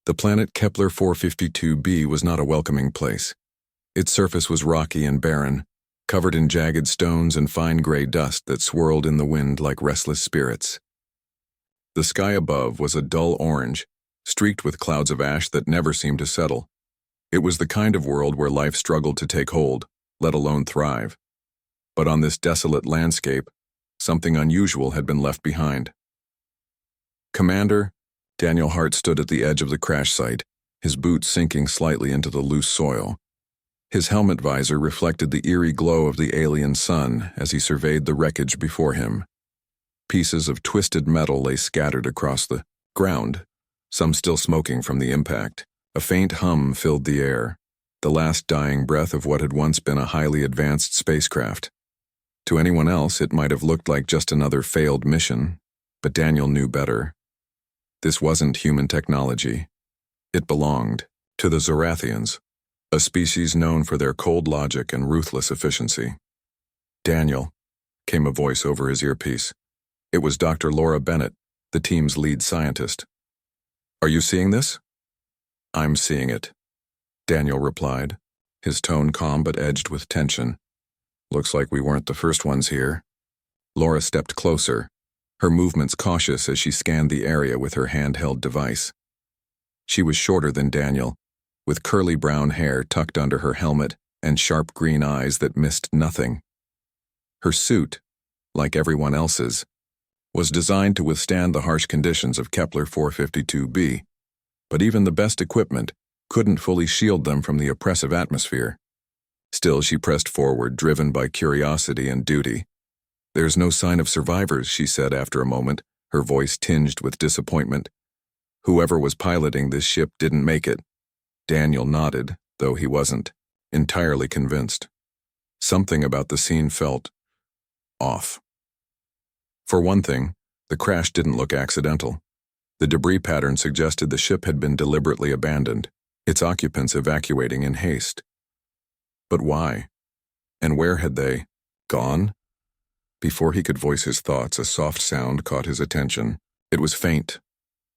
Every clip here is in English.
The planet Kepler 452b was not a welcoming place. Its surface was rocky and barren, covered in jagged stones and fine gray dust that swirled in the wind like restless spirits. The sky above was a dull orange, streaked with clouds of ash that never seemed to settle. It was the kind of world where life struggled to take hold, let alone thrive. But on this desolate landscape, something unusual had been left behind. "Commander," Daniel Hart stood at the edge of the crash site, his boots sinking slightly into the loose soil. His helmet visor reflected the eerie glow of the alien sun as he surveyed the wreckage before him. Pieces of twisted metal lay scattered across the ground, some still smoking from the impact. A faint hum filled the air, the last dying breath of what had once been a highly advanced spacecraft. To anyone else, it might have looked like just another failed mission, but Daniel knew better. This wasn't human technology. It belonged to the Zorathians, a species known for their cold logic and ruthless efficiency. "Daniel," came a voice over his earpiece. It was Dr. Laura Bennett, the team's lead scientist. "Are you seeing this?" "I'm seeing it," Daniel replied, his tone calm but edged with tension. "Looks like we weren't the first ones here." Laura stepped closer, her movements cautious as she scanned the area with her handheld device. She was shorter than Daniel, with curly brown hair tucked under her helmet and sharp green eyes that missed nothing. Her suit, like everyone else's, was designed to withstand the harsh conditions of Kepler 452b, but even the best equipment couldn't fully shield them from the oppressive atmosphere. Still, she pressed forward, driven by curiosity and duty. "There's no sign of survivors," she said after a moment, her voice tinged with disappointment. "Whoever was piloting this ship didn't make it." Daniel nodded, though he wasn't entirely convinced. Something about the scene felt off. For one thing, the crash didn't look accidental. The debris pattern suggested the ship had been deliberately abandoned, its occupants evacuating in haste. But why? And where had they gone? Before he could voice his thoughts, a soft sound caught his attention. It was faint,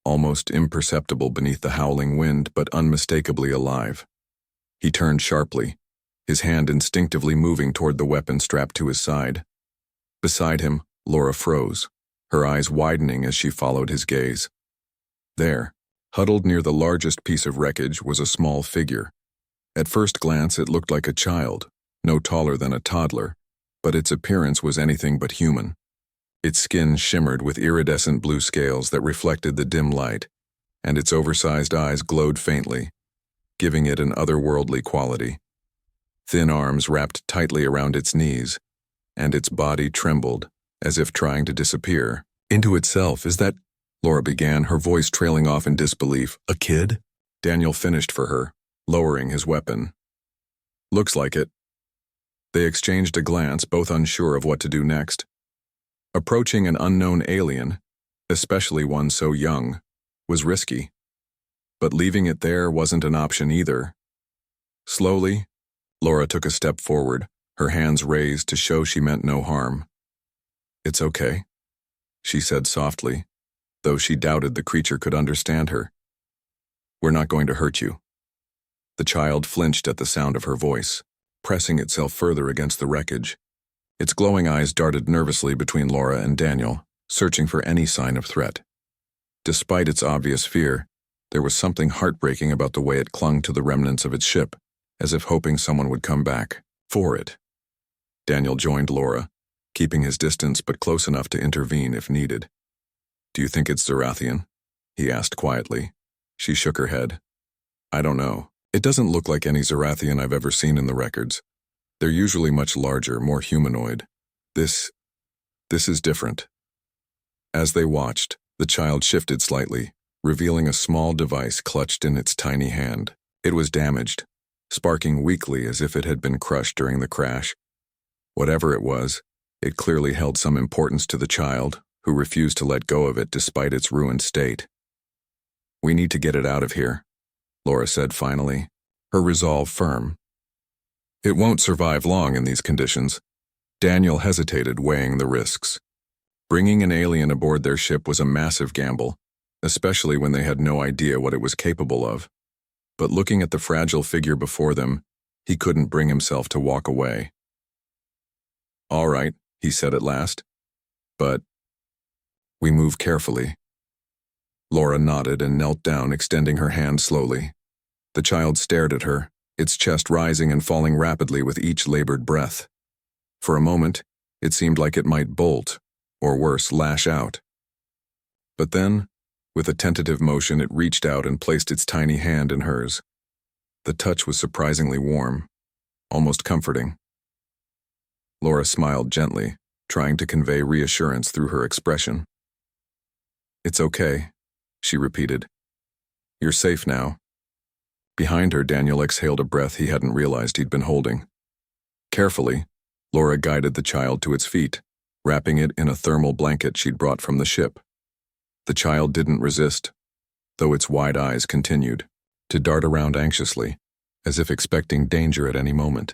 almost imperceptible beneath the howling wind, but unmistakably alive. He turned sharply, his hand instinctively moving toward the weapon strapped to his side. Beside him, Laura froze, her eyes widening as she followed his gaze. There, huddled near the largest piece of wreckage, was a small figure. At first glance, it looked like a child, no taller than a toddler, but its appearance was anything but human. Its skin shimmered with iridescent blue scales that reflected the dim light, and its oversized eyes glowed faintly, giving it an otherworldly quality. Thin arms wrapped tightly around its knees, and its body trembled, as if trying to disappear into itself. "Is that—" Laura began, her voice trailing off in disbelief. "A kid?" Daniel finished for her, lowering his weapon. "Looks like it." They exchanged a glance, both unsure of what to do next. Approaching an unknown alien, especially one so young, was risky. But leaving it there wasn't an option either. Slowly, Laura took a step forward, her hands raised to show she meant no harm. "It's okay," she said softly, though she doubted the creature could understand her. "We're not going to hurt you." The child flinched at the sound of her voice, pressing itself further against the wreckage. Its glowing eyes darted nervously between Laura and Daniel, searching for any sign of threat. Despite its obvious fear, there was something heartbreaking about the way it clung to the remnants of its ship, as if hoping someone would come back for it. Daniel joined Laura, keeping his distance but close enough to intervene if needed. "Do you think it's Zorathian?" he asked quietly. She shook her head. "I don't know. It doesn't look like any Zorathian I've ever seen in the records. They're usually much larger, more humanoid. This is different." As they watched, the child shifted slightly, revealing a small device clutched in its tiny hand. It was damaged, sparking weakly as if it had been crushed during the crash. Whatever it was, it clearly held some importance to the child, who refused to let go of it despite its ruined state. "We need to get it out of here," Laura said finally, her resolve firm. "It won't survive long in these conditions." Daniel hesitated, weighing the risks. Bringing an alien aboard their ship was a massive gamble, especially when they had no idea what it was capable of. But looking at the fragile figure before them, he couldn't bring himself to walk away. "All right," he said at last. "But we move carefully." Laura nodded and knelt down, extending her hand slowly. The child stared at her, its chest rising and falling rapidly with each labored breath. For a moment, it seemed like it might bolt, or worse, lash out. But then, with a tentative motion, it reached out and placed its tiny hand in hers. The touch was surprisingly warm, almost comforting. Laura smiled gently, trying to convey reassurance through her expression. "It's okay," she repeated. "You're safe now." Behind her, Daniel exhaled a breath he hadn't realized he'd been holding. Carefully, Laura guided the child to its feet, wrapping it in a thermal blanket she'd brought from the ship. The child didn't resist, though its wide eyes continued to dart around anxiously, as if expecting danger at any moment.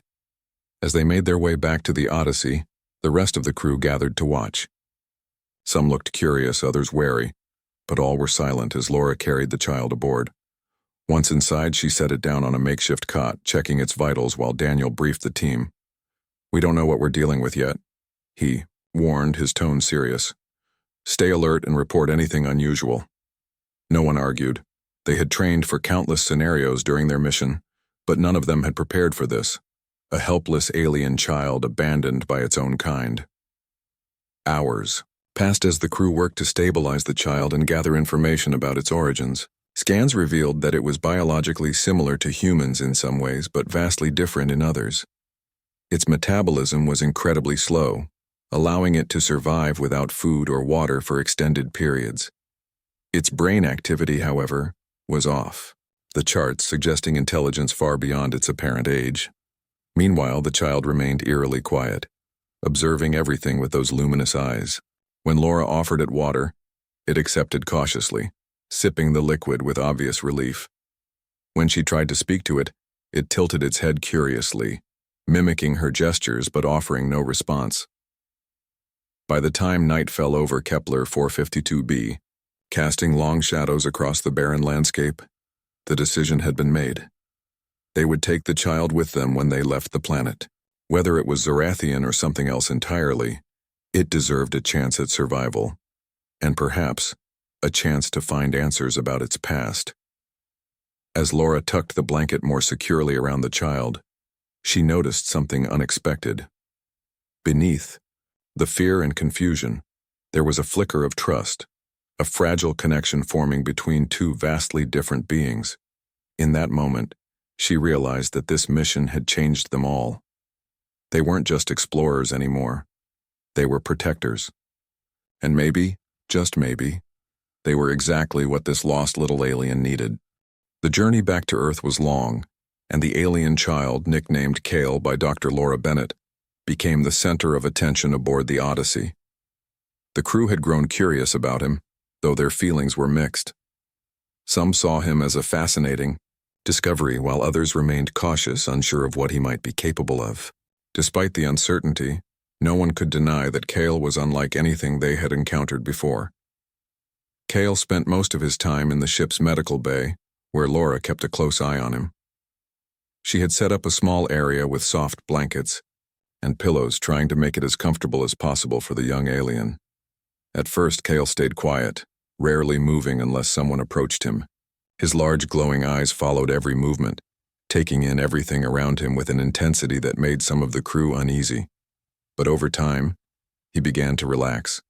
As they made their way back to the Odyssey, the rest of the crew gathered to watch. Some looked curious, others wary, but all were silent as Laura carried the child aboard. Once inside, she set it down on a makeshift cot, checking its vitals while Daniel briefed the team. "We don't know what we're dealing with yet," he warned, his tone serious. "Stay alert and report anything unusual." No one argued. They had trained for countless scenarios during their mission, but none of them had prepared for this. A helpless alien child abandoned by its own kind. Hours passed as the crew worked to stabilize the child and gather information about its origins. Scans revealed that it was biologically similar to humans in some ways, but vastly different in others. Its metabolism was incredibly slow, allowing it to survive without food or water for extended periods. Its brain activity, however, was off, the charts suggesting intelligence far beyond its apparent age. Meanwhile, the child remained eerily quiet, observing everything with those luminous eyes. When Laura offered it water, it accepted cautiously, sipping the liquid with obvious relief. When she tried to speak to it, it tilted its head curiously, mimicking her gestures but offering no response. By the time night fell over Kepler 452b, casting long shadows across the barren landscape, the decision had been made. They would take the child with them when they left the planet. Whether it was Zarathian or something else entirely, it deserved a chance at survival, and perhaps a chance to find answers about its past. As Laura tucked the blanket more securely around the child, she noticed something unexpected. Beneath the fear and confusion, there was a flicker of trust, a fragile connection forming between two vastly different beings. In that moment, she realized that this mission had changed them all. They weren't just explorers anymore. They were protectors. And maybe, just maybe, they were exactly what this lost little alien needed. The journey back to Earth was long, and the alien child, nicknamed Kale by Dr. Laura Bennett, became the center of attention aboard the Odyssey. The crew had grown curious about him, though their feelings were mixed. Some saw him as a fascinating discovery, while others remained cautious, unsure of what he might be capable of. Despite the uncertainty, no one could deny that Kale was unlike anything they had encountered before. Kale spent most of his time in the ship's medical bay, where Laura kept a close eye on him. She had set up a small area with soft blankets and pillows, trying to make it as comfortable as possible for the young alien. At first, Kale stayed quiet, rarely moving unless someone approached him. His large glowing eyes followed every movement, taking in everything around him with an intensity that made some of the crew uneasy. But over time, he began to relax,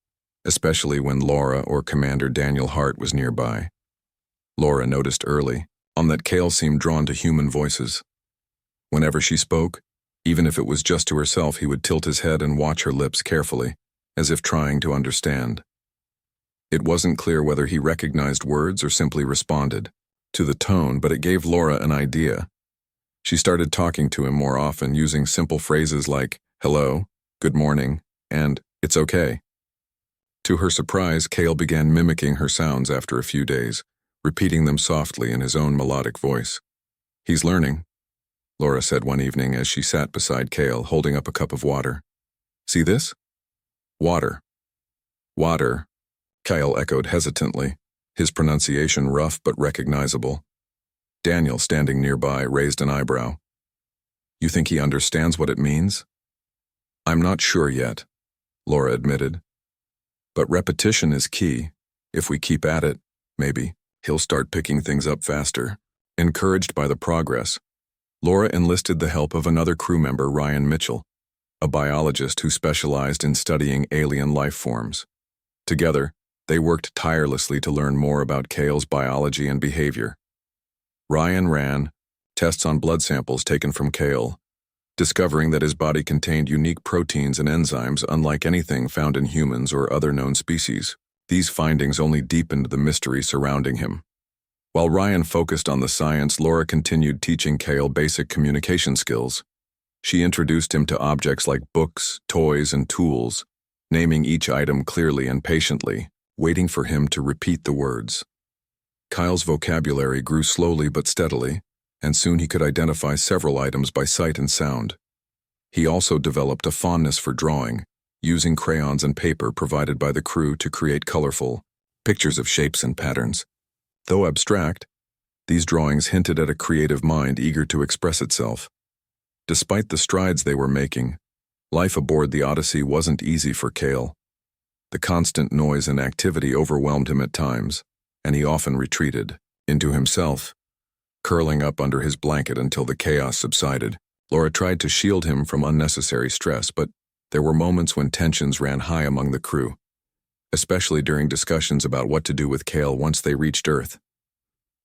especially when Laura or Commander Daniel Hart was nearby. Laura noticed early on that Kale seemed drawn to human voices. Whenever she spoke, even if it was just to herself, he would tilt his head and watch her lips carefully, as if trying to understand. It wasn't clear whether he recognized words or simply responded to the tone, but it gave Laura an idea. She started talking to him more often, using simple phrases like, "Hello," "Good morning," and "It's okay." To her surprise, Kale began mimicking her sounds after a few days, repeating them softly in his own melodic voice. "He's learning," Laura said one evening as she sat beside Kale, holding up a cup of water. "See this?" "Water." "Water," Kale echoed hesitantly, his pronunciation rough but recognizable. Daniel, standing nearby, raised an eyebrow. "You think he understands what it means?" "I'm not sure yet," Laura admitted. "But repetition is key. If we keep at it, maybe he'll start picking things up faster." Encouraged by the progress, Laura enlisted the help of another crew member, Ryan Mitchell, a biologist who specialized in studying alien life forms. Together, they worked tirelessly to learn more about Kale's biology and behavior. Ryan ran tests on blood samples taken from Kale, discovering that his body contained unique proteins and enzymes unlike anything found in humans or other known species. These findings only deepened the mystery surrounding him. While Ryan focused on the science, Laura continued teaching Kale basic communication skills. She introduced him to objects like books, toys, and tools, naming each item clearly and patiently, waiting for him to repeat the words. Kyle's vocabulary grew slowly but steadily, and soon he could identify several items by sight and sound. He also developed a fondness for drawing, using crayons and paper provided by the crew to create colorful pictures of shapes and patterns. Though abstract, these drawings hinted at a creative mind eager to express itself. Despite the strides they were making, life aboard the Odyssey wasn't easy for Kale. The constant noise and activity overwhelmed him at times, and he often retreated into himself, curling up under his blanket until the chaos subsided. Laura tried to shield him from unnecessary stress, but there were moments when tensions ran high among the crew, especially during discussions about what to do with Kale once they reached Earth.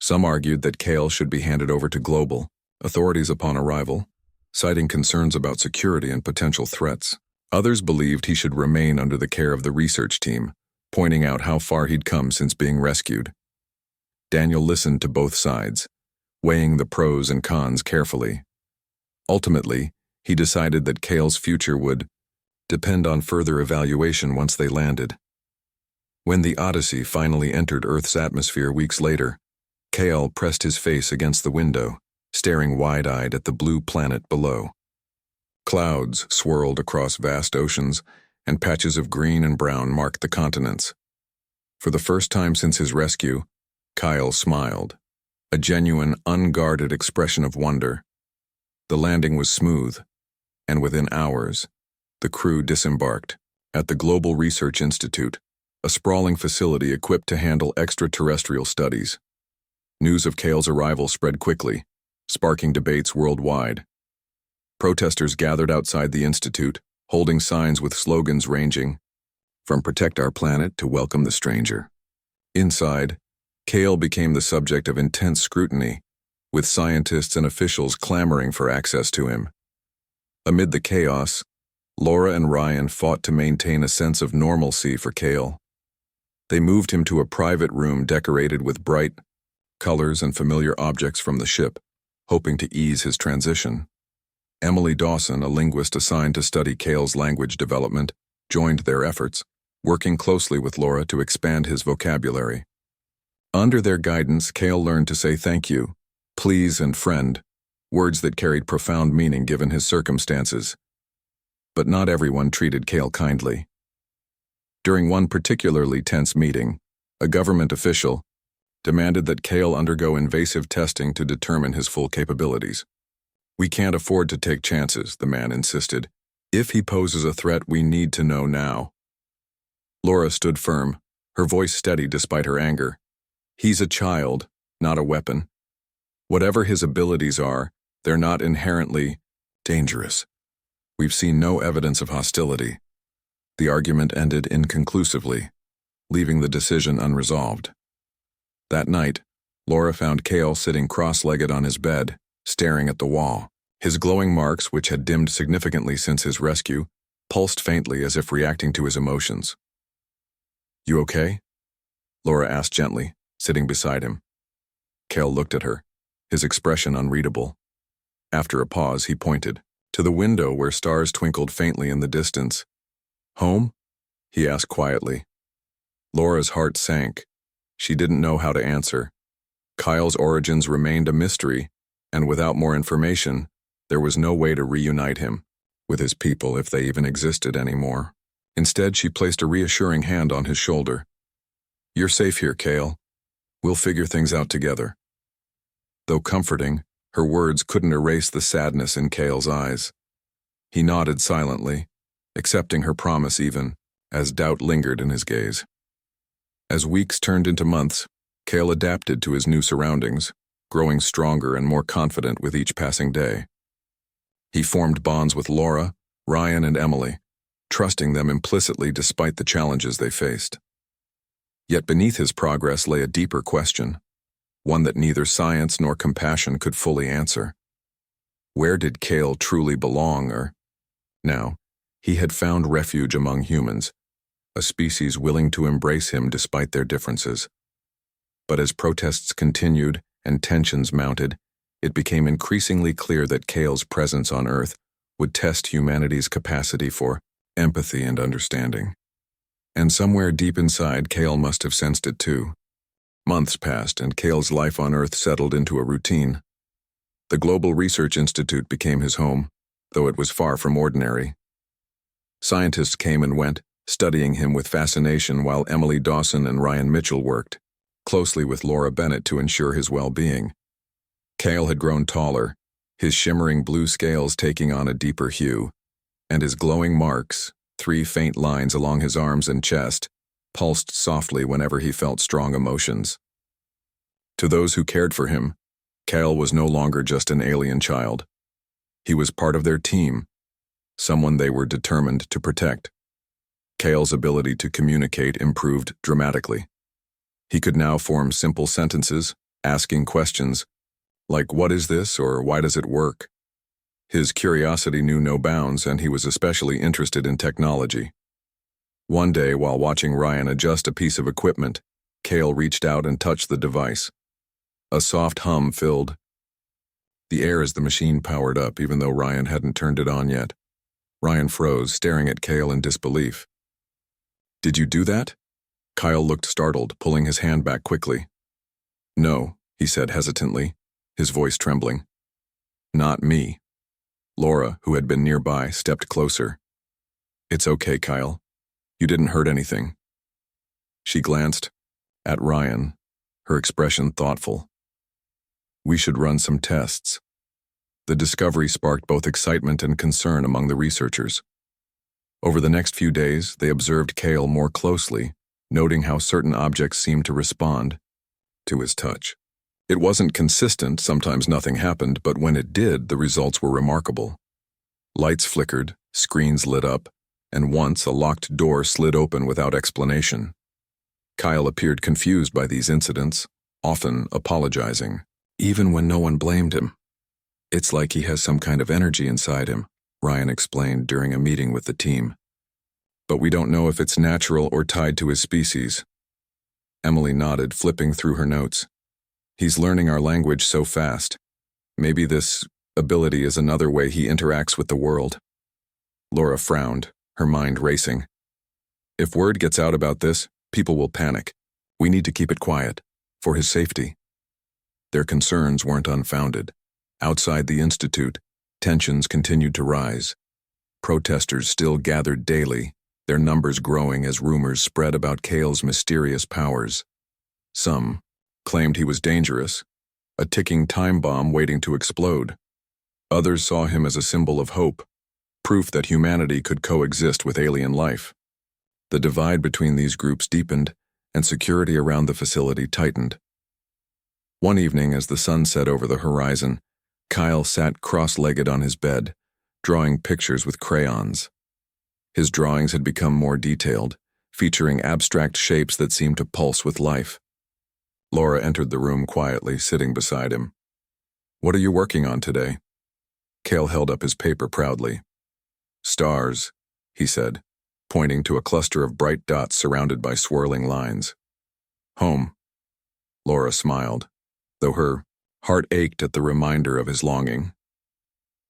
Some argued that Kale should be handed over to global authorities upon arrival, citing concerns about security and potential threats. Others believed he should remain under the care of the research team, pointing out how far he'd come since being rescued. Daniel listened to both sides, weighing the pros and cons carefully. Ultimately, he decided that Kale's future would depend on further evaluation once they landed. When the Odyssey finally entered Earth's atmosphere weeks later, Kale pressed his face against the window, staring wide-eyed at the blue planet below. Clouds swirled across vast oceans, and patches of green and brown marked the continents. For the first time since his rescue, Kyle smiled, a genuine, unguarded expression of wonder. The landing was smooth, and within hours, the crew disembarked at the Global Research Institute, a sprawling facility equipped to handle extraterrestrial studies. News of Kale's arrival spread quickly, sparking debates worldwide. Protesters gathered outside the institute, holding signs with slogans ranging from "Protect our planet" to "Welcome the stranger." Inside, Kale became the subject of intense scrutiny, with scientists and officials clamoring for access to him. Amid the chaos, Laura and Ryan fought to maintain a sense of normalcy for Kale. They moved him to a private room decorated with bright colors and familiar objects from the ship, hoping to ease his transition. Emily Dawson, a linguist assigned to study Kale's language development, joined their efforts, working closely with Laura to expand his vocabulary. Under their guidance, Kale learned to say thank you, please, and friend, words that carried profound meaning given his circumstances. But not everyone treated Kale kindly. During one particularly tense meeting, a government official demanded that Kale undergo invasive testing to determine his full capabilities. "We can't afford to take chances," the man insisted. "If he poses a threat, we need to know now." Laura stood firm, her voice steady despite her anger. "He's a child, not a weapon. Whatever his abilities are, they're not inherently dangerous. We've seen no evidence of hostility." The argument ended inconclusively, leaving the decision unresolved. That night, Laura found Kale sitting cross-legged on his bed, staring at the wall. His glowing marks, which had dimmed significantly since his rescue, pulsed faintly as if reacting to his emotions. "You okay?" Laura asked gently, sitting beside him. Kale looked at her, his expression unreadable. After a pause, he pointed to the window where stars twinkled faintly in the distance. "Home?" he asked quietly. Laura's heart sank. She didn't know how to answer. Kyle's origins remained a mystery, and without more information, there was no way to reunite him with his people if they even existed anymore. Instead, she placed a reassuring hand on his shoulder. "You're safe here, Kale. We'll figure things out together. Though comforting, her words couldn't erase the sadness in Cale's eyes. He nodded silently, accepting her promise even, as doubt lingered in his gaze. As weeks turned into months, Cale adapted to his new surroundings, growing stronger and more confident with each passing day. He formed bonds with Laura, Ryan, and Emily, trusting them implicitly despite the challenges they faced. Yet beneath his progress lay a deeper question, one that neither science nor compassion could fully answer. Where did Cale truly belong, or... Now, he had found refuge among humans, a species willing to embrace him despite their differences. But as protests continued and tensions mounted, it became increasingly clear that Cale's presence on Earth would test humanity's capacity for empathy and understanding. And somewhere deep inside, Cale must have sensed it too. Months passed, and Cale's life on Earth settled into a routine. The Global Research Institute became his home, though it was far from ordinary. Scientists came and went, studying him with fascination while Emily Dawson and Ryan Mitchell worked closely with Laura Bennett to ensure his well-being. Cale had grown taller, his shimmering blue scales taking on a deeper hue, and his glowing marks, 3 faint lines along his arms and chest, pulsed softly whenever he felt strong emotions. To those who cared for him, Cale was no longer just an alien child. He was part of their team, someone they were determined to protect. Cale's ability to communicate improved dramatically. He could now form simple sentences, asking questions, like "What is this?" or "Why does it work?" His curiosity knew no bounds, and he was especially interested in technology. One day, while watching Ryan adjust a piece of equipment, Cale reached out and touched the device. A soft hum filled the air as the machine powered up, even though Ryan hadn't turned it on yet. Ryan froze, staring at Cale in disbelief. "Did you do that?" Kyle looked startled, pulling his hand back quickly. "No," he said hesitantly, his voice trembling. "Not me." Laura, who had been nearby, stepped closer. "It's okay, Kyle. You didn't hurt anything." She glanced at Ryan, her expression thoughtful. "We should run some tests." The discovery sparked both excitement and concern among the researchers. Over the next few days, they observed Cale more closely, noting how certain objects seemed to respond to his touch. It wasn't consistent, sometimes nothing happened, but when it did, the results were remarkable. Lights flickered, screens lit up, and once a locked door slid open without explanation. Kyle appeared confused by these incidents, often apologizing, even when no one blamed him. "It's like he has some kind of energy inside him," Ryan explained during a meeting with the team. "But we don't know if it's natural or tied to his species." Emily nodded, flipping through her notes. "He's learning our language so fast. Maybe this ability is another way he interacts with the world." Laura frowned, her mind racing. "If word gets out about this, people will panic. We need to keep it quiet, for his safety." Their concerns weren't unfounded. Outside the Institute, tensions continued to rise. Protesters still gathered daily, their numbers growing as rumors spread about Cale's mysterious powers. Some claimed he was dangerous, a ticking time bomb waiting to explode. Others saw him as a symbol of hope, proof that humanity could coexist with alien life. The divide between these groups deepened, and security around the facility tightened. One evening, as the sun set over the horizon, Kyle sat cross-legged on his bed, drawing pictures with crayons. His drawings had become more detailed, featuring abstract shapes that seemed to pulse with life. Laura entered the room quietly, sitting beside him. "What are you working on today?" Cale held up his paper proudly. "Stars," he said, pointing to a cluster of bright dots surrounded by swirling lines. "Home." Laura smiled, though her heart ached at the reminder of his longing.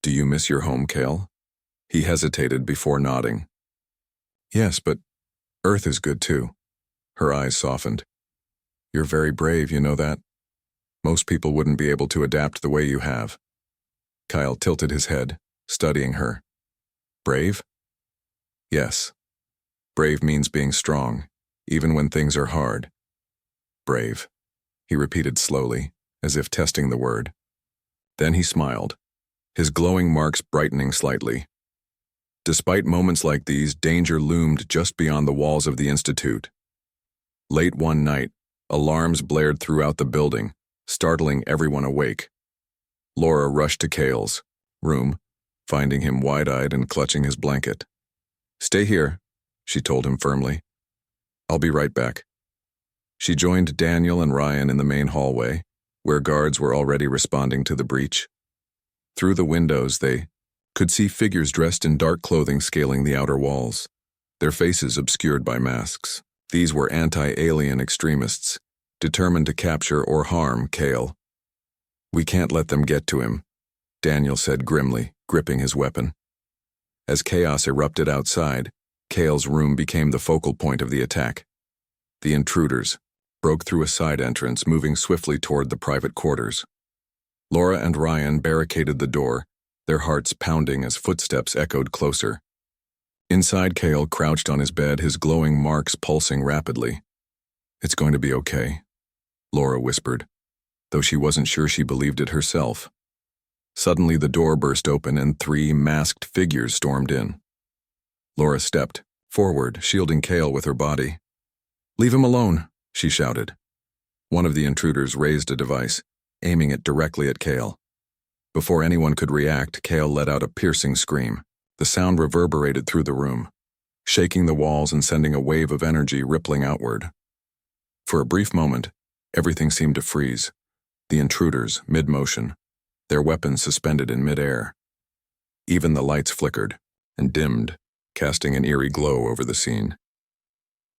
"Do you miss your home, Cale?" He hesitated before nodding. "Yes, but Earth is good too." Her eyes softened. "You're very brave, you know that? Most people wouldn't be able to adapt the way you have." Kyle tilted his head, studying her. "Brave?" "Yes. Brave means being strong, even when things are hard. Brave." he repeated slowly, as if testing the word. Then he smiled, his glowing marks brightening slightly. Despite moments like these, danger loomed just beyond the walls of the Institute. Late one night, alarms blared throughout the building, startling everyone awake. Laura rushed to Cale's room, finding him wide-eyed and clutching his blanket. "Stay here," she told him firmly. "I'll be right back." She joined Daniel and Ryan in the main hallway, where guards were already responding to the breach. Through the windows, they could see figures dressed in dark clothing scaling the outer walls, their faces obscured by masks. These were anti-alien extremists, determined to capture or harm Cale. "We can't let them get to him," Daniel said grimly, gripping his weapon. As chaos erupted outside, Cale's room became the focal point of the attack. The intruders broke through a side entrance, moving swiftly toward the private quarters. Laura and Ryan barricaded the door, their hearts pounding as footsteps echoed closer. Inside, Cale crouched on his bed, his glowing marks pulsing rapidly. "It's going to be okay," Laura whispered, though she wasn't sure she believed it herself. Suddenly the door burst open and 3 masked figures stormed in. Laura stepped forward, shielding Cale with her body. "Leave him alone," she shouted. One of the intruders raised a device, aiming it directly at Cale. Before anyone could react, Cale let out a piercing scream. The sound reverberated through the room, shaking the walls and sending a wave of energy rippling outward. For a brief moment, everything seemed to freeze. The intruders, mid-motion, their weapons suspended in mid-air. Even the lights flickered and dimmed, casting an eerie glow over the scene.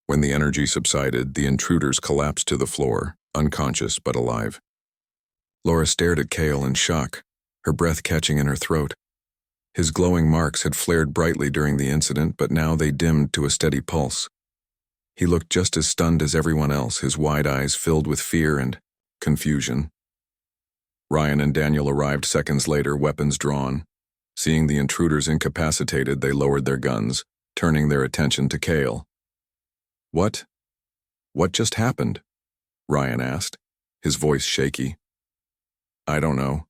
When the energy subsided, the intruders collapsed to the floor, unconscious but alive. Laura stared at Cale in shock, her breath catching in her throat. His glowing marks had flared brightly during the incident, but now they dimmed to a steady pulse. He looked just as stunned as everyone else, his wide eyes filled with fear and confusion. Ryan and Daniel arrived seconds later, weapons drawn. Seeing the intruders incapacitated, they lowered their guns, turning their attention to Cale. What just happened?" Ryan asked, his voice shaky. "I don't know,"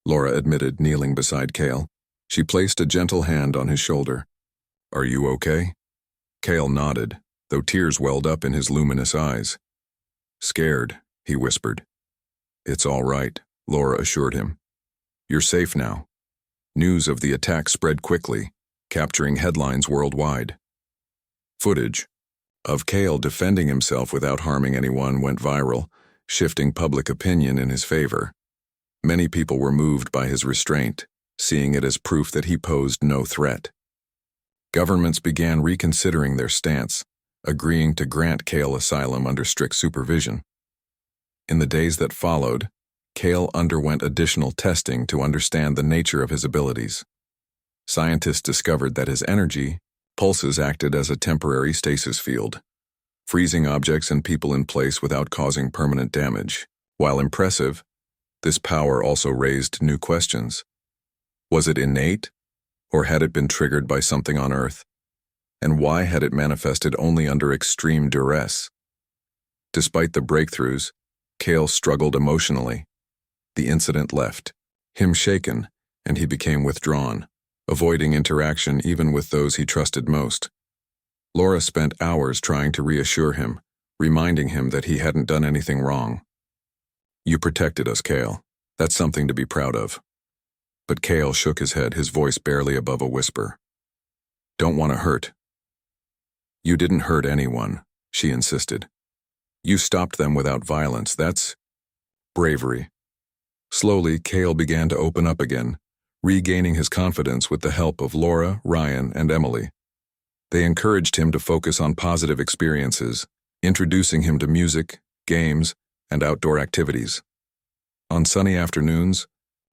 Laura admitted, kneeling beside Cale. She placed a gentle hand on his shoulder. "Are you okay?" Cale nodded, though tears welled up in his luminous eyes. "Scared," he whispered. "It's all right," Laura assured him. "You're safe now." News of the attack spread quickly, capturing headlines worldwide. Footage of Cale defending himself without harming anyone went viral, shifting public opinion in his favor. Many people were moved by his restraint, seeing it as proof that he posed no threat. Governments began reconsidering their stance, agreeing to grant Cale asylum under strict supervision. In the days that followed, Cale underwent additional testing to understand the nature of his abilities. Scientists discovered that his energy pulses acted as a temporary stasis field, freezing objects and people in place without causing permanent damage. While impressive, this power also raised new questions. Was it innate, or had it been triggered by something on Earth? And why had it manifested only under extreme duress? Despite the breakthroughs, Cale struggled emotionally. The incident left him shaken, and he became withdrawn, avoiding interaction even with those he trusted most. Laura spent hours trying to reassure him, reminding him that he hadn't done anything wrong. "You protected us, Cale. That's something to be proud of." But Cale shook his head, his voice barely above a whisper. "Don't want to hurt." "You didn't hurt anyone," she insisted. "You stopped them without violence. That's bravery." Slowly, Cale began to open up again, regaining his confidence with the help of Laura, Ryan, and Emily. They encouraged him to focus on positive experiences, introducing him to music, games, and outdoor activities. On sunny afternoons,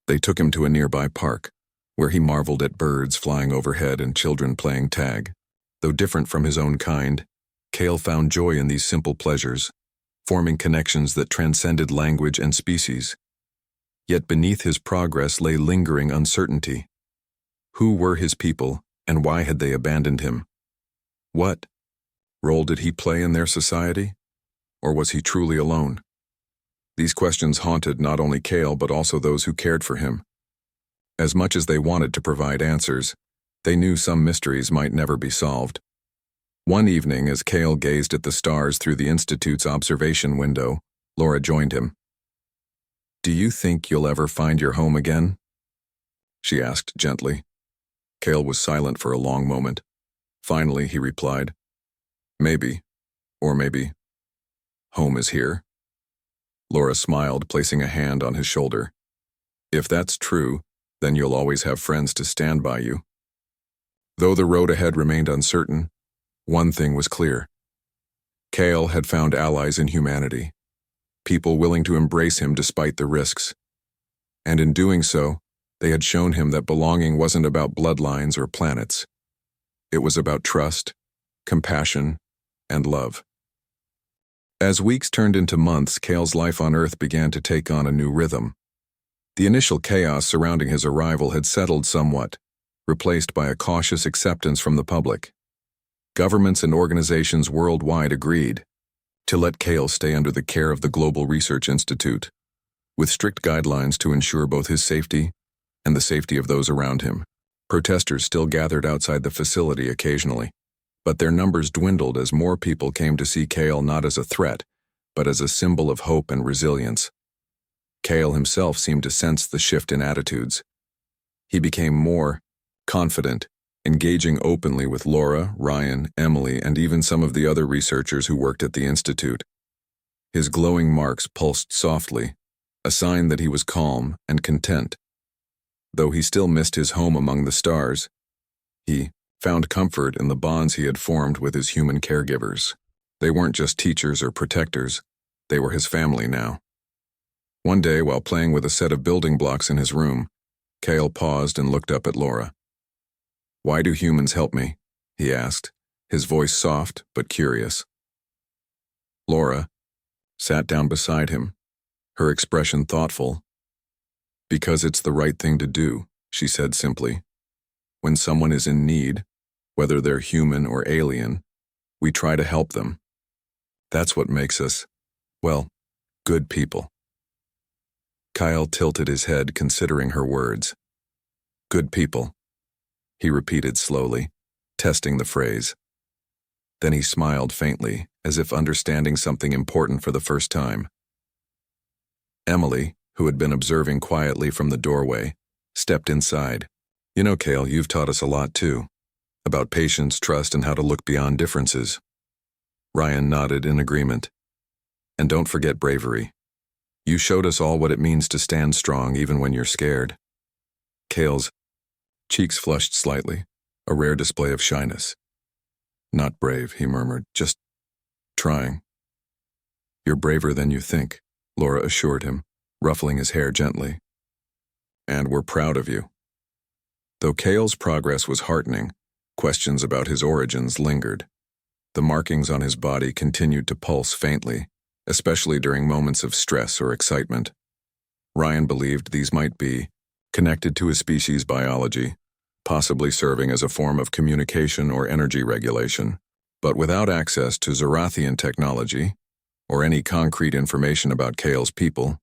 they took him to a nearby park, where he marveled at birds flying overhead and children playing tag. Though different from his own kind, Cale found joy in these simple pleasures, forming connections that transcended language and species. Yet beneath his progress lay lingering uncertainty. Who were his people, and why had they abandoned him? What role did he play in their society? Or was he truly alone? These questions haunted not only Cale but also those who cared for him. As much as they wanted to provide answers, they knew some mysteries might never be solved. One evening, as Cale gazed at the stars through the Institute's observation window, Laura joined him. "Do you think you'll ever find your home again?" she asked gently. Cale was silent for a long moment. Finally, he replied, "Maybe, or maybe. Home is here." Laura smiled, placing a hand on his shoulder. "If that's true, then you'll always have friends to stand by you." Though the road ahead remained uncertain, one thing was clear. Cale had found allies in humanity, people willing to embrace him despite the risks. And in doing so, they had shown him that belonging wasn't about bloodlines or planets. It was about trust, compassion, and love. As weeks turned into months, Cale's life on Earth began to take on a new rhythm. The initial chaos surrounding his arrival had settled somewhat, replaced by a cautious acceptance from the public. Governments and organizations worldwide agreed to let Cale stay under the care of the Global Research Institute, with strict guidelines to ensure both his safety and the safety of those around him. Protesters still gathered outside the facility occasionally, but their numbers dwindled as more people came to see Cale not as a threat, but as a symbol of hope and resilience. Cale himself seemed to sense the shift in attitudes. He became more confident, engaging openly with Laura, Ryan, Emily, and even some of the other researchers who worked at the Institute. His glowing marks pulsed softly, a sign that he was calm and content. Though he still missed his home among the stars, he found comfort in the bonds he had formed with his human caregivers. They weren't just teachers or protectors, they were his family now. One day, while playing with a set of building blocks in his room, Cale paused and looked up at Laura. "Why do humans help me?" he asked, his voice soft but curious. Laura sat down beside him, her expression thoughtful. "Because it's the right thing to do," she said simply. "When someone is in need, whether they're human or alien, we try to help them. That's what makes us, well, good people." Kyle tilted his head, considering her words. "Good people," he repeated slowly, testing the phrase. Then he smiled faintly, as if understanding something important for the first time. Emily, who had been observing quietly from the doorway, stepped inside. "You know, Cale, you've taught us a lot too, about patience, trust, and how to look beyond differences." Ryan nodded in agreement. "And don't forget bravery. You showed us all what it means to stand strong even when you're scared." Cale's cheeks flushed slightly, a rare display of shyness. "Not brave," he murmured, "just trying." "You're braver than you think," Laura assured him, ruffling his hair gently. "And we're proud of you." Though Cale's progress was heartening, questions about his origins lingered. The markings on his body continued to pulse faintly, especially during moments of stress or excitement. Ryan believed these might be connected to his species' biology, possibly serving as a form of communication or energy regulation. But without access to Zorathian technology, or any concrete information about Cale's people,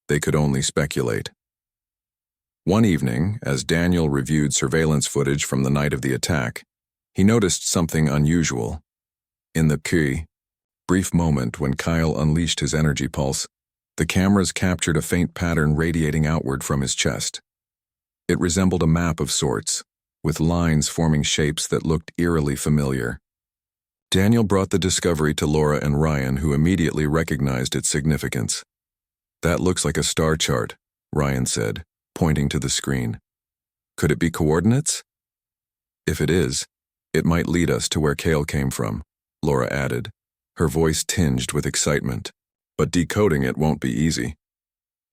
they could only speculate. One evening, as Daniel reviewed surveillance footage from the night of the attack, he noticed something unusual. In the brief moment when Kyle unleashed his energy pulse, the cameras captured a faint pattern radiating outward from his chest. It resembled a map of sorts, with lines forming shapes that looked eerily familiar. Daniel brought the discovery to Laura and Ryan, who immediately recognized its significance. "That looks like a star chart," Ryan said, pointing to the screen. "Could it be coordinates?" "If it is, it might lead us to where Cale came from," Laura added, her voice tinged with excitement. "But decoding it won't be easy."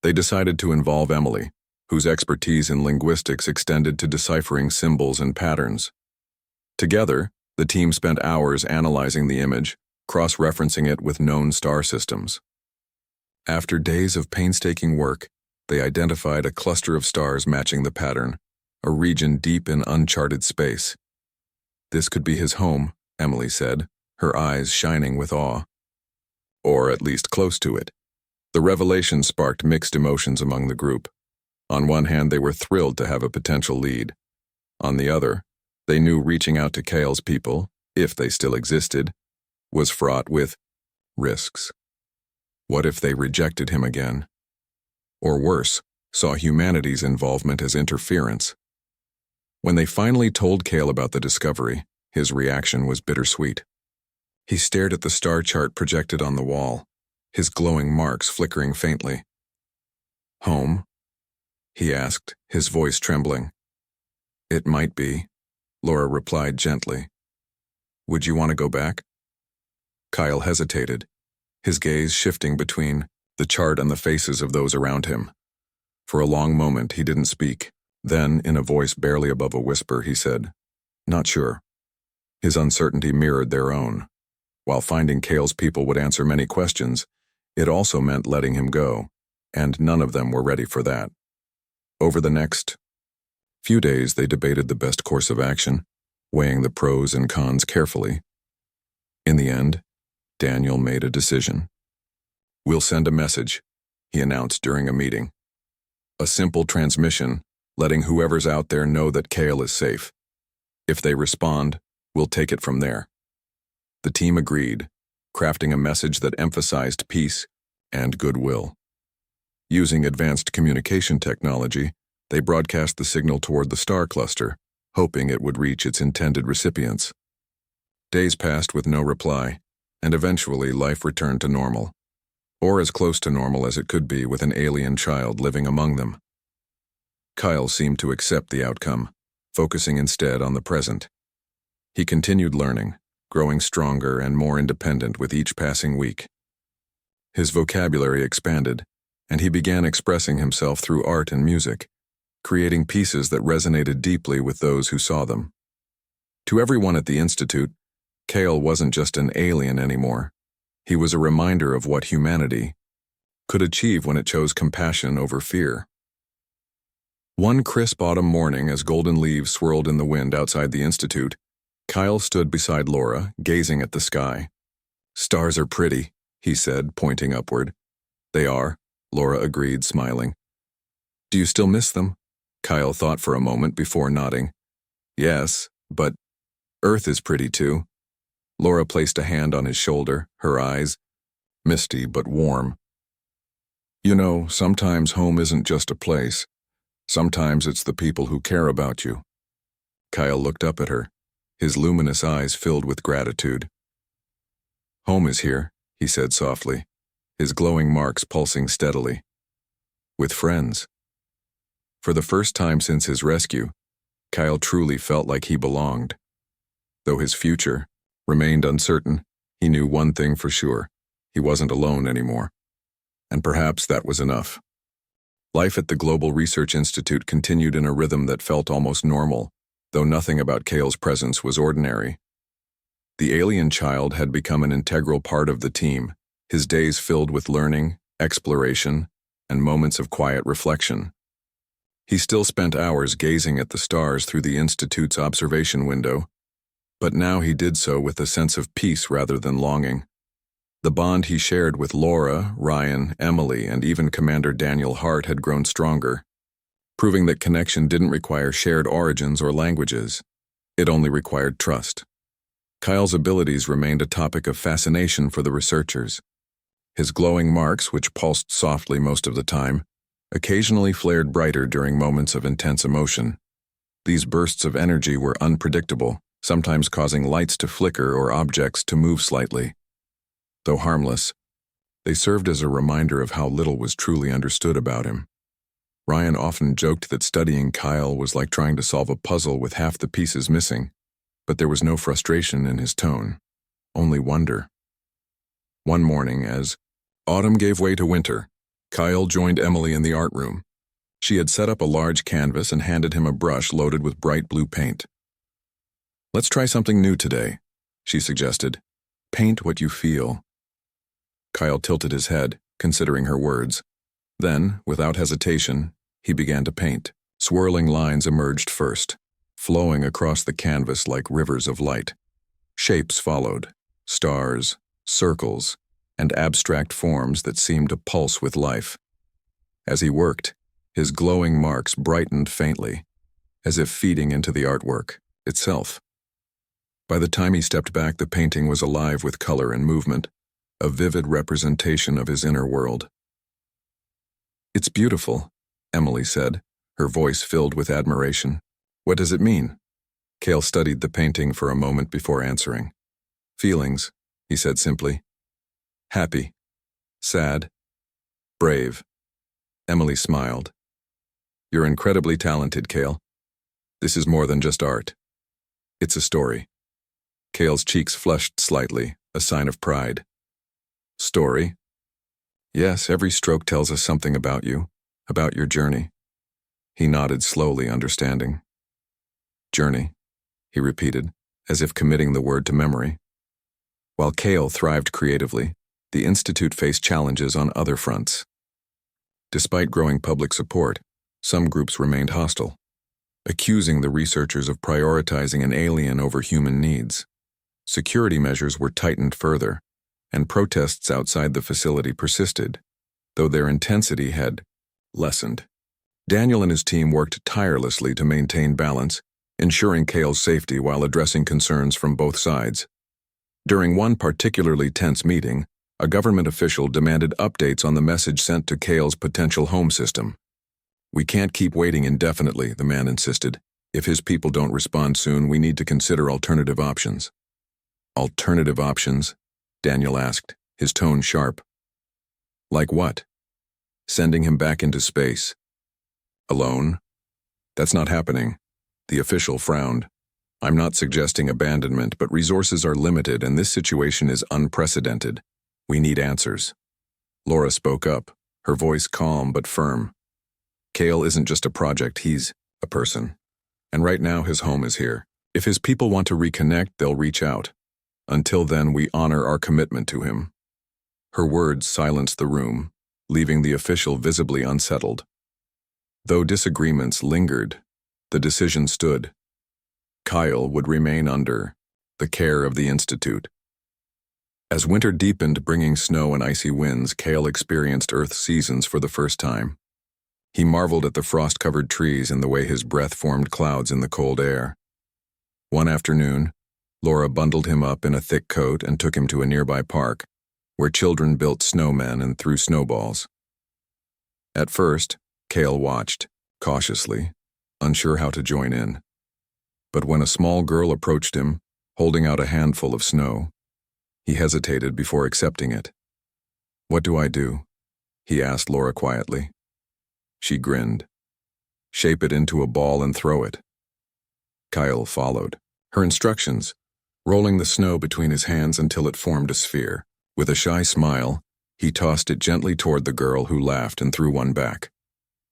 They decided to involve Emily, whose expertise in linguistics extended to deciphering symbols and patterns. Together, the team spent hours analyzing the image, cross-referencing it with known star systems. After days of painstaking work, they identified a cluster of stars matching the pattern, a region deep in uncharted space. "This could be his home," Emily said, her eyes shining with awe. "Or at least close to it." The revelation sparked mixed emotions among the group. On one hand, they were thrilled to have a potential lead. On the other, they knew reaching out to Kale's people, if they still existed, was fraught with risks. What if they rejected him again? Or worse, saw humanity's involvement as interference? When they finally told Kale about the discovery, his reaction was bittersweet. He stared at the star chart projected on the wall, his glowing marks flickering faintly. "Home?" he asked, his voice trembling. "It might be," Laura replied gently. "Would you want to go back?" Kyle hesitated, his gaze shifting between the chart and the faces of those around him. For a long moment, he didn't speak. Then, in a voice barely above a whisper, he said, "Not sure." His uncertainty mirrored their own. While finding Kale's people would answer many questions, it also meant letting him go, and none of them were ready for that. Over the next few days, they debated the best course of action, weighing the pros and cons carefully. In the end, Daniel made a decision. "We'll send a message," he announced during a meeting. "A simple transmission, letting whoever's out there know that Kale is safe. If they respond, we'll take it from there." The team agreed, crafting a message that emphasized peace and goodwill. Using advanced communication technology, they broadcast the signal toward the star cluster, hoping it would reach its intended recipients. Days passed with no reply, and eventually life returned to normal, or as close to normal as it could be with an alien child living among them. Kyle seemed to accept the outcome, focusing instead on the present. He continued learning, growing stronger and more independent with each passing week. His vocabulary expanded, and he began expressing himself through art and music, creating pieces that resonated deeply with those who saw them. To everyone at the Institute, Kale wasn't just an alien anymore. He was a reminder of what humanity could achieve when it chose compassion over fear. One crisp autumn morning, as golden leaves swirled in the wind outside the Institute, Kyle stood beside Laura, gazing at the sky. "Stars are pretty," he said, pointing upward. "They are," Laura agreed, smiling. "Do you still miss them?" Kyle thought for a moment before nodding. "Yes, but Earth is pretty too." Laura placed a hand on his shoulder, her eyes misty but warm. "You know, sometimes home isn't just a place. Sometimes it's the people who care about you." Kyle looked up at her, his luminous eyes filled with gratitude. "Home is here," he said softly, his glowing marks pulsing steadily. "With friends." For the first time since his rescue, Kyle truly felt like he belonged. Though his future remained uncertain, he knew one thing for sure: he wasn't alone anymore. And perhaps that was enough. Life at the Global Research Institute continued in a rhythm that felt almost normal, though nothing about Kale's presence was ordinary. The alien child had become an integral part of the team, his days filled with learning, exploration, and moments of quiet reflection. He still spent hours gazing at the stars through the Institute's observation window, but now he did so with a sense of peace rather than longing. The bond he shared with Laura, Ryan, Emily, and even Commander Daniel Hart had grown stronger, proving that connection didn't require shared origins or languages. It only required trust. Kyle's abilities remained a topic of fascination for the researchers. His glowing marks, which pulsed softly most of the time, occasionally flared brighter during moments of intense emotion. These bursts of energy were unpredictable, sometimes causing lights to flicker or objects to move slightly. Though harmless, they served as a reminder of how little was truly understood about him. Ryan often joked that studying Kyle was like trying to solve a puzzle with half the pieces missing, but there was no frustration in his tone, only wonder. One morning, as autumn gave way to winter, Kyle joined Emily in the art room. She had set up a large canvas and handed him a brush loaded with bright blue paint. "Let's try something new today," she suggested. "Paint what you feel." Kyle tilted his head, considering her words. Then, without hesitation, he began to paint. Swirling lines emerged first, flowing across the canvas like rivers of light. Shapes followed: stars, circles, and abstract forms that seemed to pulse with life. As he worked, his glowing marks brightened faintly, as if feeding into the artwork itself. By the time he stepped back, the painting was alive with color and movement, a vivid representation of his inner world. "It's beautiful," Emily said, her voice filled with admiration. "What does it mean?" Cale studied the painting for a moment before answering. "Feelings," he said simply. "Happy, sad, brave." Emily smiled. "You're incredibly talented, Cale. This is more than just art. It's a story." Cale's cheeks flushed slightly, a sign of pride. "Story?" "Yes, every stroke tells us something about you, about your journey." He nodded slowly, understanding. "Journey," he repeated, as if committing the word to memory. While Cale thrived creatively, the Institute faced challenges on other fronts. Despite growing public support, some groups remained hostile, accusing the researchers of prioritizing an alien over human needs. Security measures were tightened further, and protests outside the facility persisted, though their intensity had lessened. Daniel and his team worked tirelessly to maintain balance, ensuring Cale's safety while addressing concerns from both sides. During one particularly tense meeting, a government official demanded updates on the message sent to Cale's potential home system. "We can't keep waiting indefinitely," the man insisted. "If his people don't respond soon, we need to consider alternative options." "Alternative options?" Daniel asked, his tone sharp. "Like what?" "Sending him back into space." "Alone?" "That's not happening." The official frowned. "I'm not suggesting abandonment, but resources are limited and this situation is unprecedented. We need answers." Laura spoke up, her voice calm but firm. "Cale isn't just a project, he's a person. And right now his home is here. If his people want to reconnect, they'll reach out. Until then, we honor our commitment to him." Her words silenced the room, leaving the official visibly unsettled. Though disagreements lingered, the decision stood. Kyle would remain under the care of the Institute. As winter deepened, bringing snow and icy winds, Cale experienced Earth's seasons for the first time. He marveled at the frost-covered trees and the way his breath formed clouds in the cold air. One afternoon, Laura bundled him up in a thick coat and took him to a nearby park, where children built snowmen and threw snowballs. At first, Cale watched, cautiously, unsure how to join in. But when a small girl approached him, holding out a handful of snow, he hesitated before accepting it. "What do I do?" he asked Laura quietly. She grinned. "Shape it into a ball and throw it." Kyle followed her instructions, rolling the snow between his hands until it formed a sphere. With a shy smile, he tossed it gently toward the girl, who laughed and threw one back.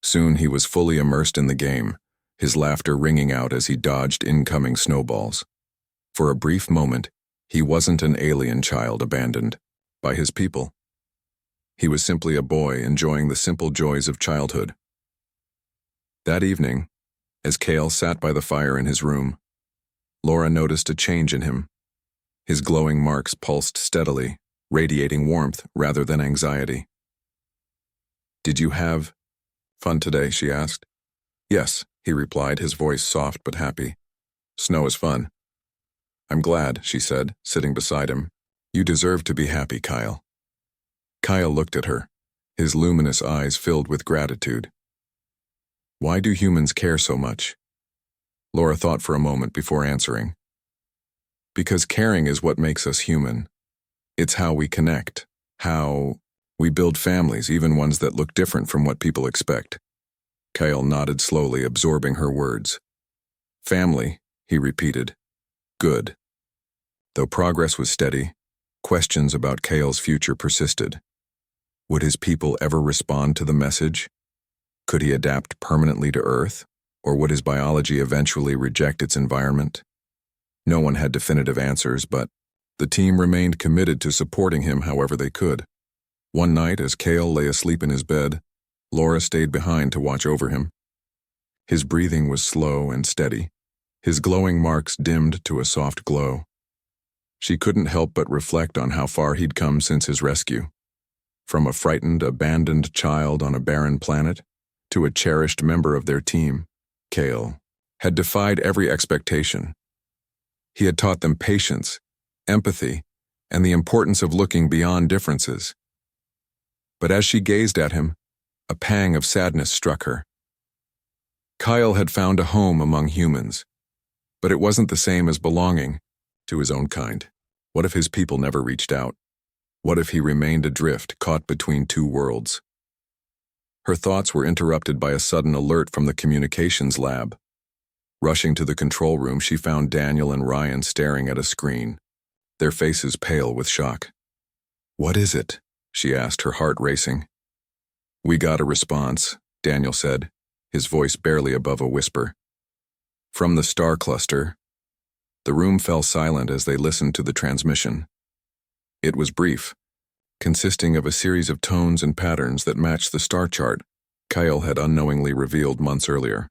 Soon he was fully immersed in the game, his laughter ringing out as he dodged incoming snowballs. For a brief moment, he wasn't an alien child abandoned by his people. He was simply a boy enjoying the simple joys of childhood. That evening, as Cale sat by the fire in his room, Laura noticed a change in him. His glowing marks pulsed steadily, radiating warmth rather than anxiety. "Did you have fun today?" she asked. "Yes," he replied, his voice soft but happy. "Snow is fun." "I'm glad," she said, sitting beside him. "You deserve to be happy, Kyle." Kyle looked at her, his luminous eyes filled with gratitude. "Why do humans care so much?" Laura thought for a moment before answering. "Because caring is what makes us human. It's how we connect, how we build families, even ones that look different from what people expect." Kyle nodded slowly, absorbing her words. "Family," he repeated. "Good." Though progress was steady, questions about Cale's future persisted. Would his people ever respond to the message? Could he adapt permanently to Earth, or would his biology eventually reject its environment? No one had definitive answers, but the team remained committed to supporting him however they could. One night, as Cale lay asleep in his bed, Laura stayed behind to watch over him. His breathing was slow and steady, his glowing marks dimmed to a soft glow. She couldn't help but reflect on how far he'd come since his rescue. From a frightened, abandoned child on a barren planet to a cherished member of their team, Kale had defied every expectation. He had taught them patience, empathy, and the importance of looking beyond differences. But as she gazed at him, a pang of sadness struck her. Kyle had found a home among humans, but it wasn't the same as belonging to his own kind. What if his people never reached out? What if he remained adrift, caught between two worlds? Her thoughts were interrupted by a sudden alert from the communications lab. Rushing to the control room, she found Daniel and Ryan staring at a screen, their faces pale with shock. "What is it?" she asked, her heart racing. "We got a response," Daniel said, his voice barely above a whisper. "From the star cluster." The room fell silent as they listened to the transmission. It was brief, consisting of a series of tones and patterns that matched the star chart Kyle had unknowingly revealed months earlier.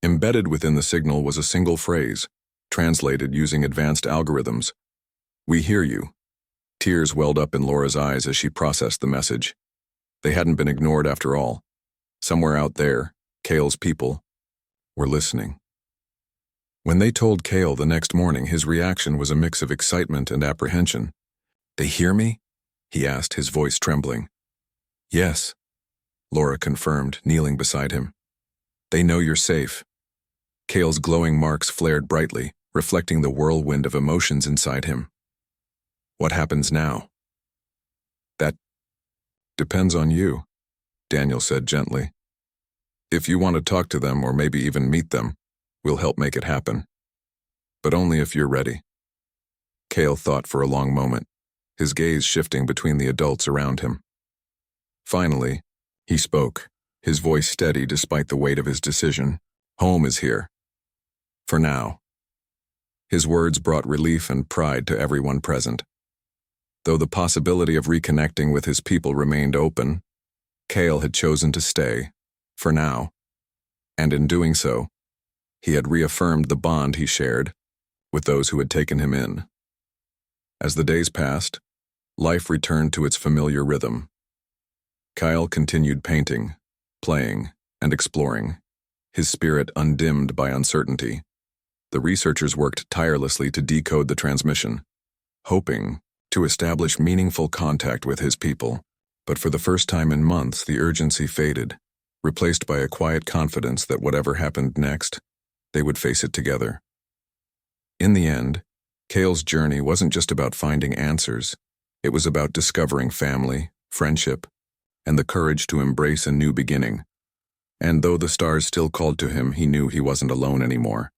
Embedded within the signal was a single phrase, translated using advanced algorithms. "We hear you." Tears welled up in Laura's eyes as she processed the message. They hadn't been ignored after all. Somewhere out there, Kale's people were listening. When they told Kale the next morning, his reaction was a mix of excitement and apprehension. "They hear me?" he asked, his voice trembling. "Yes," Laura confirmed, kneeling beside him. "They know you're safe." Kale's glowing marks flared brightly, reflecting the whirlwind of emotions inside him. "What happens now?" "That depends on you," Daniel said gently. "If you want to talk to them or maybe even meet them, we'll help make it happen. But only if you're ready." Kale thought for a long moment, his gaze shifting between the adults around him. Finally, he spoke, his voice steady despite the weight of his decision. "Home is here. For now." His words brought relief and pride to everyone present. Though the possibility of reconnecting with his people remained open, Kale had chosen to stay, for now. And in doing so, he had reaffirmed the bond he shared with those who had taken him in. As the days passed, life returned to its familiar rhythm. Kyle continued painting, playing, and exploring, his spirit undimmed by uncertainty. The researchers worked tirelessly to decode the transmission, hoping to establish meaningful contact with his people. But for the first time in months, the urgency faded, replaced by a quiet confidence that whatever happened next, they would face it together. In the end, Kale's journey wasn't just about finding answers. It was about discovering family, friendship, and the courage to embrace a new beginning. And though the stars still called to him, he knew he wasn't alone anymore.